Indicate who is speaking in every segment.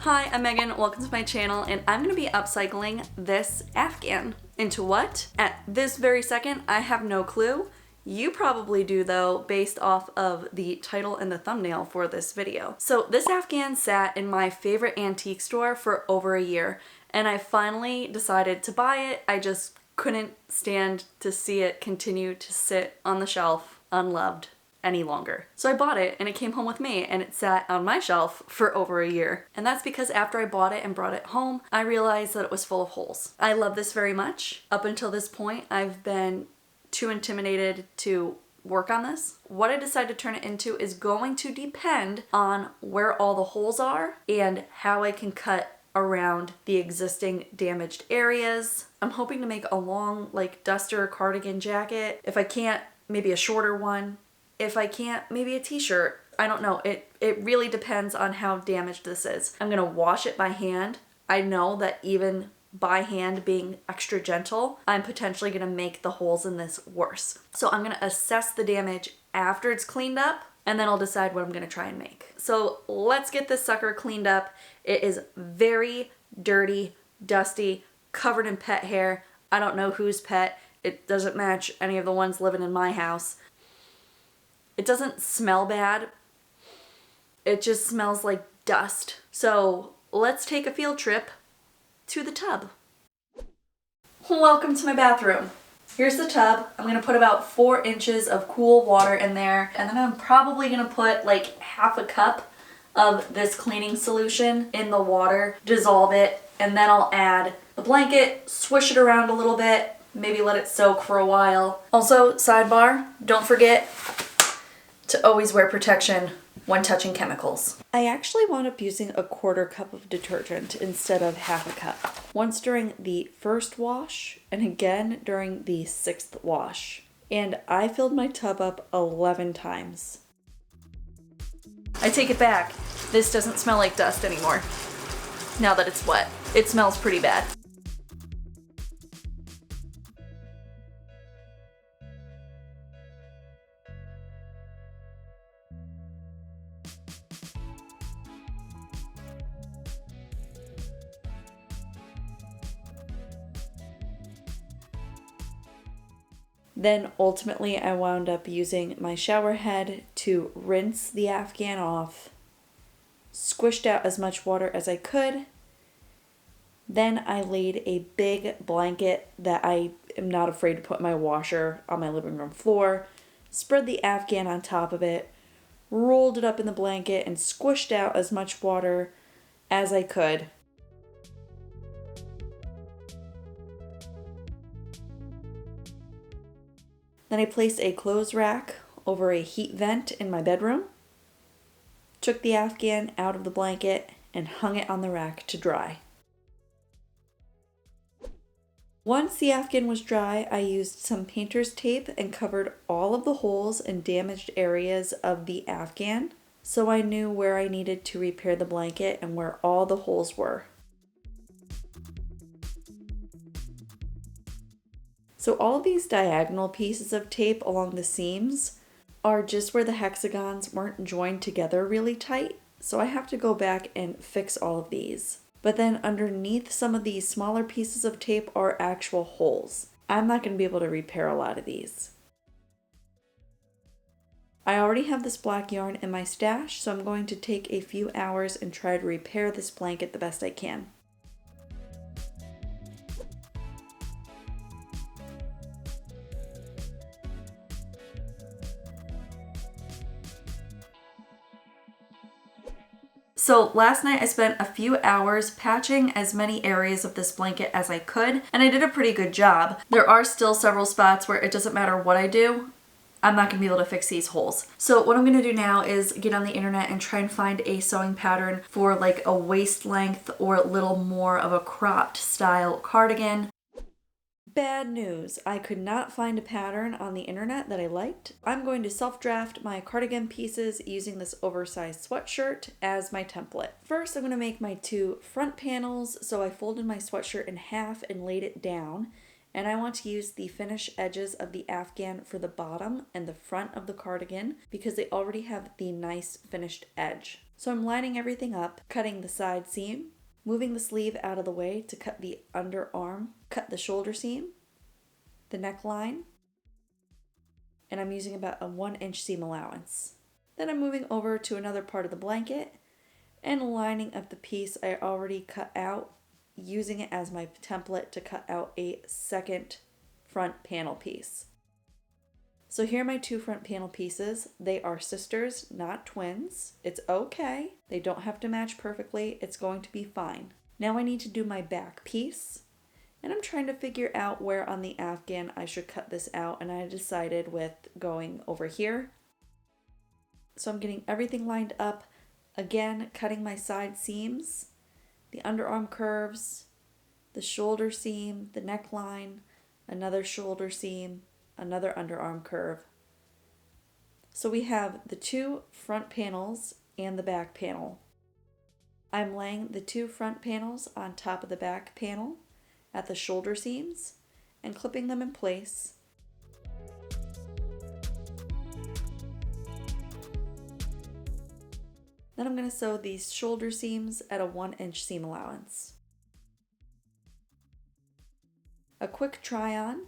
Speaker 1: Hi, I'm Megan, welcome to my channel, and I'm going to be upcycling this Afghan. Into what? At this very second, I have no clue. You probably do though, based off of the title and the thumbnail for this video. So this Afghan sat in my favorite antique store for over a year, and I finally decided to buy it. I just couldn't stand to see it continue to sit on the shelf unloved any longer. So I bought it and it came home with me and it sat on my shelf for over a year. And that's because after I bought it and brought it home, I realized that it was full of holes. I love this very much. Up until this point, I've been too intimidated to work on this. What I decide to turn it into is going to depend on where all the holes are and how I can cut around the existing damaged areas. I'm hoping to make a long duster cardigan jacket. If I can't, maybe a shorter one. If I can't, maybe a t-shirt. I don't know. It really depends on how damaged this is. I'm gonna wash it by hand. I know that even by hand being extra gentle, I'm potentially gonna make the holes in this worse. So I'm gonna assess the damage after it's cleaned up, and then I'll decide what I'm gonna try and make. So let's get this sucker cleaned up. It is very dirty, dusty, covered in pet hair. I don't know whose pet. It doesn't match any of the ones living in my house. It doesn't smell bad. It just smells like dust. So let's take a field trip to the tub. Welcome to my bathroom. Here's the tub. I'm gonna put about 4 inches of cool water in there, and then I'm probably gonna put like half a cup of this cleaning solution in the water, dissolve it, and then I'll add the blanket, swish it around a little bit, maybe let it soak for a while. Also, sidebar, don't forget to always wear protection when touching chemicals. I actually wound up using a 1/4 cup of detergent instead of half a cup. Once during the first wash and again during the 6th wash. And I filled my tub up 11 times. I take it back. This doesn't smell like dust anymore. Now that it's wet, it smells pretty bad. Then ultimately I wound up using my shower head to rinse the Afghan off, squished out as much water as I could. Then I laid a big blanket that I am not afraid to put in my washer on my living room floor, spread the Afghan on top of it, rolled it up in the blanket and squished out as much water as I could. Then I placed a clothes rack over a heat vent in my bedroom, took the Afghan out of the blanket, and hung it on the rack to dry. Once the Afghan was dry, I used some painter's tape and covered all of the holes and damaged areas of the Afghan, so I knew where I needed to repair the blanket and where all the holes were. So all of these diagonal pieces of tape along the seams are just where the hexagons weren't joined together really tight. So I have to go back and fix all of these. But then underneath some of these smaller pieces of tape are actual holes. I'm not going to be able to repair a lot of these. I already have this black yarn in my stash, so I'm going to take a few hours and try to repair this blanket the best I can. So last night I spent a few hours patching as many areas of this blanket as I could, and I did a pretty good job. There are still several spots where it doesn't matter what I do, I'm not gonna be able to fix these holes. So what I'm gonna do now is get on the internet and try and find a sewing pattern for like a waist length or a little more of a cropped style cardigan. Bad news, I could not find a pattern on the internet that I liked. I'm going to self-draft my cardigan pieces using this oversized sweatshirt as my template. First, I'm going to make my 2 front panels, so I folded my sweatshirt in half and laid it down. And I want to use the finished edges of the Afghan for the bottom and the front of the cardigan because they already have the nice finished edge. So I'm lining everything up, cutting the side seam, moving the sleeve out of the way to cut the underarm, cut the shoulder seam, the neckline, and I'm using about a 1-inch seam allowance. Then I'm moving over to another part of the blanket and lining up the piece I already cut out, using it as my template to cut out a second front panel piece. So here are my 2 front panel pieces. They are sisters, not twins. It's okay. They don't have to match perfectly. It's going to be fine. Now I need to do my back piece. And I'm trying to figure out where on the Afghan I should cut this out, and I decided with going over here. So I'm getting everything lined up. Again, cutting my side seams, the underarm curves, the shoulder seam, the neckline, another shoulder seam, another underarm curve. So we have the 2 front panels and the back panel. I'm laying the 2 front panels on top of the back panel at the shoulder seams and clipping them in place. Then I'm going to sew these shoulder seams at a 1-inch seam allowance. A quick try on.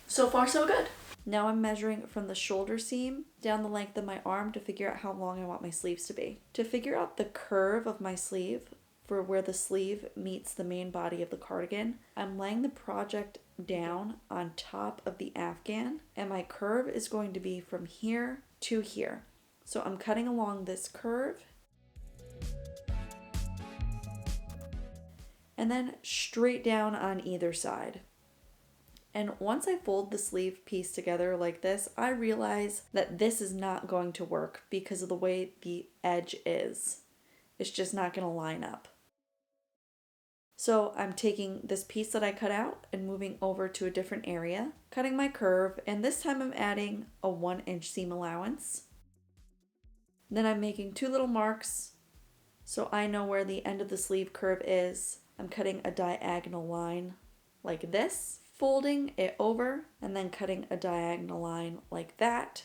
Speaker 1: So far so good. Now I'm measuring from the shoulder seam down the length of my arm to figure out how long I want my sleeves to be. To figure out the curve of my sleeve for where the sleeve meets the main body of the cardigan, I'm laying the project down on top of the Afghan, and my curve is going to be from here to here. So I'm cutting along this curve and then straight down on either side. And once I fold the sleeve piece together like this, I realize that this is not going to work because of the way the edge is. It's just not going to line up. So I'm taking this piece that I cut out and moving over to a different area, cutting my curve, and this time I'm adding a 1-inch seam allowance. Then I'm making 2 little marks so I know where the end of the sleeve curve is. I'm cutting a diagonal line like this, folding it over, and then cutting a diagonal line like that.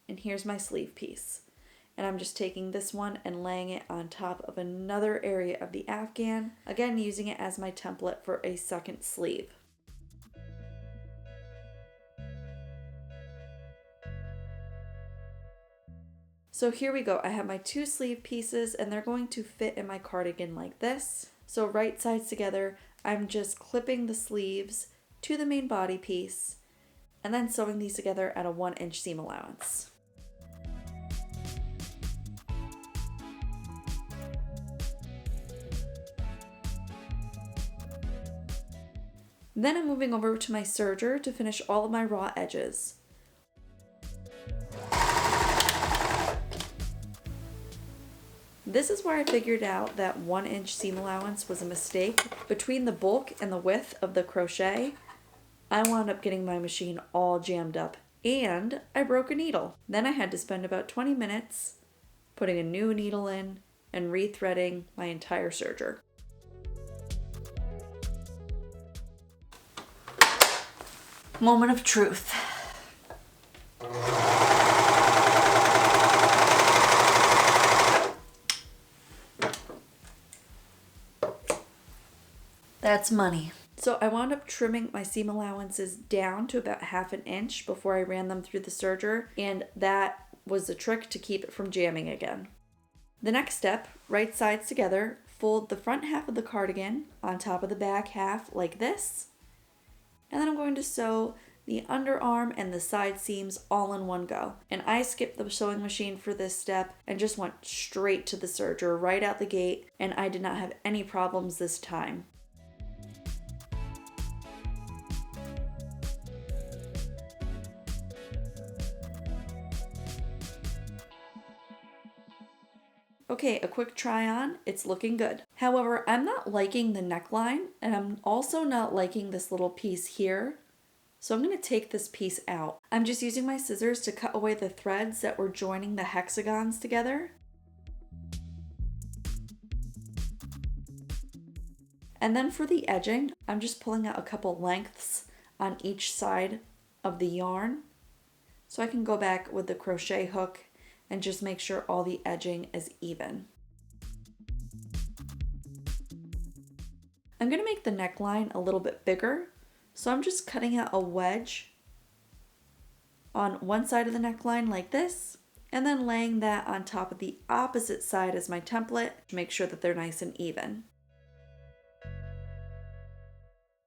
Speaker 1: And here's my sleeve piece. And I'm just taking this one and laying it on top of another area of the Afghan, again using it as my template for a second sleeve. So here we go. I have my 2 sleeve pieces and they're going to fit in my cardigan like this. So right sides together, I'm just clipping the sleeves to the main body piece and then sewing these together at a 1-inch seam allowance. Then I'm moving over to my serger to finish all of my raw edges. This is where I figured out that 1-inch seam allowance was a mistake. Between the bulk and the width of the crochet, I wound up getting my machine all jammed up and I broke a needle. Then I had to spend about 20 minutes putting a new needle in and rethreading my entire serger. Moment of truth. That's money. So I wound up trimming my seam allowances down to about 1/2 inch before I ran them through the serger, and that was the trick to keep it from jamming again. The next step, right sides together, fold the front half of the cardigan on top of the back half like this, and then I'm going to sew the underarm and the side seams all in one go. And I skipped the sewing machine for this step and just went straight to the serger right out the gate, and I did not have any problems this time. Okay, a quick try on, it's looking good. However, I'm not liking the neckline, and I'm also not liking this little piece here. So I'm going to take this piece out. I'm just using my scissors to cut away the threads that were joining the hexagons together. And then for the edging, I'm just pulling out a couple lengths on each side of the yarn so I can go back with the crochet hook and just make sure all the edging is even. I'm going to make the neckline a little bit bigger, so I'm just cutting out a wedge on one side of the neckline like this, and then laying that on top of the opposite side as my template to make sure that they're nice and even.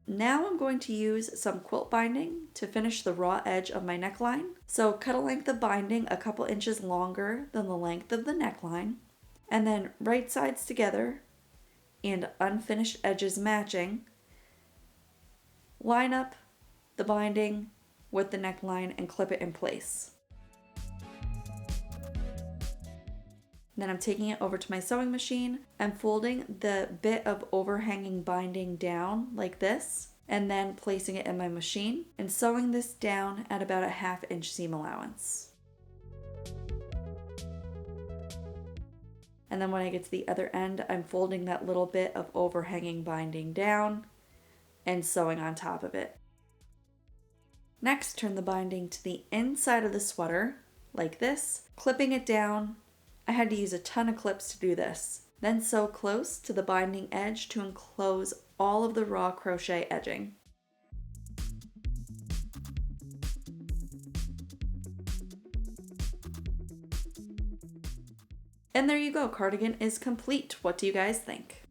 Speaker 1: Now I'm going to use some quilt binding to finish the raw edge of my neckline. So cut a length of binding a couple inches longer than the length of the neckline, and then right sides together and unfinished edges matching, line up the binding with the neckline and clip it in place. Then I'm taking it over to my sewing machine and folding the bit of overhanging binding down like this, and then placing it in my machine and sewing this down at about a 1/2 inch seam allowance. And then when I get to the other end, I'm folding that little bit of overhanging binding down and sewing on top of it. Next, turn the binding to the inside of the sweater like this, clipping it down. I had to use a ton of clips to do this. Then sew close to the binding edge to enclose all of the raw crochet edging. And there you go, cardigan is complete. What do you guys think?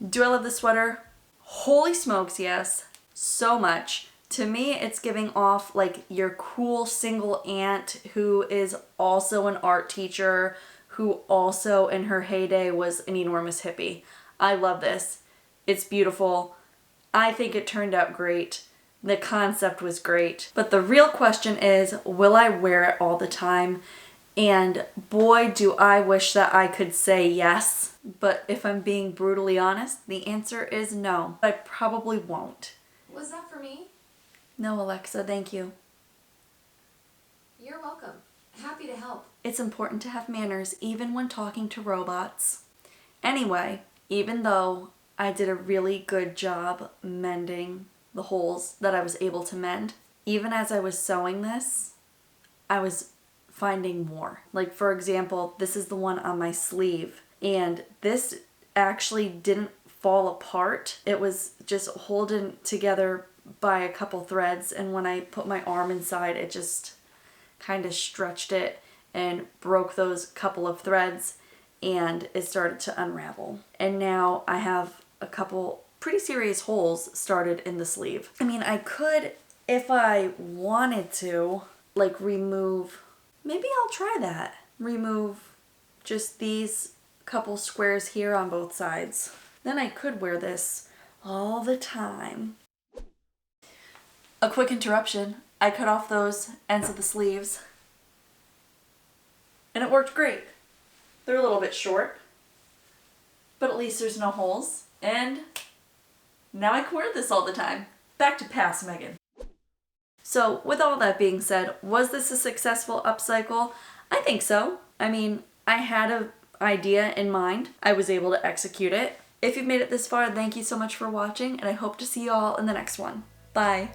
Speaker 1: Do I love the sweater? Holy smokes, yes. So much. To me, it's giving off like your cool single aunt who is also an art teacher, who also in her heyday was an enormous hippie. I love this. It's beautiful. I think it turned out great. The concept was great. But the real question is, will I wear it all the time? And boy, do I wish that I could say yes. But if I'm being brutally honest, the answer is no. I probably won't.
Speaker 2: Was that for me?
Speaker 1: No, Alexa, thank you.
Speaker 2: You're welcome. Happy to help.
Speaker 1: It's important to have manners even when talking to robots. Anyway, even though I did a really good job mending the holes that I was able to mend, even as I was sewing this, I was finding more. Like, for example, this is the one on my sleeve, and this actually didn't fall apart. It was just holding together by a couple threads, and when I put my arm inside, it just kind of stretched it and broke those couple of threads, and it started to unravel. And now I have a couple pretty serious holes started in the sleeve. I mean, I could, if I wanted to, like remove, maybe I'll try that. Remove just these couple squares here on both sides. Then I could wear this all the time. A quick interruption. I cut off those ends of the sleeves and it worked great. They're a little bit short, but at least there's no holes. And now I can wear this all the time. Back to pass, Megan. So with all that being said, was this a successful upcycle? I think so. I mean, I had an idea in mind. I was able to execute it. If you've made it this far, thank you so much for watching, and I hope to see you all in the next one. Bye.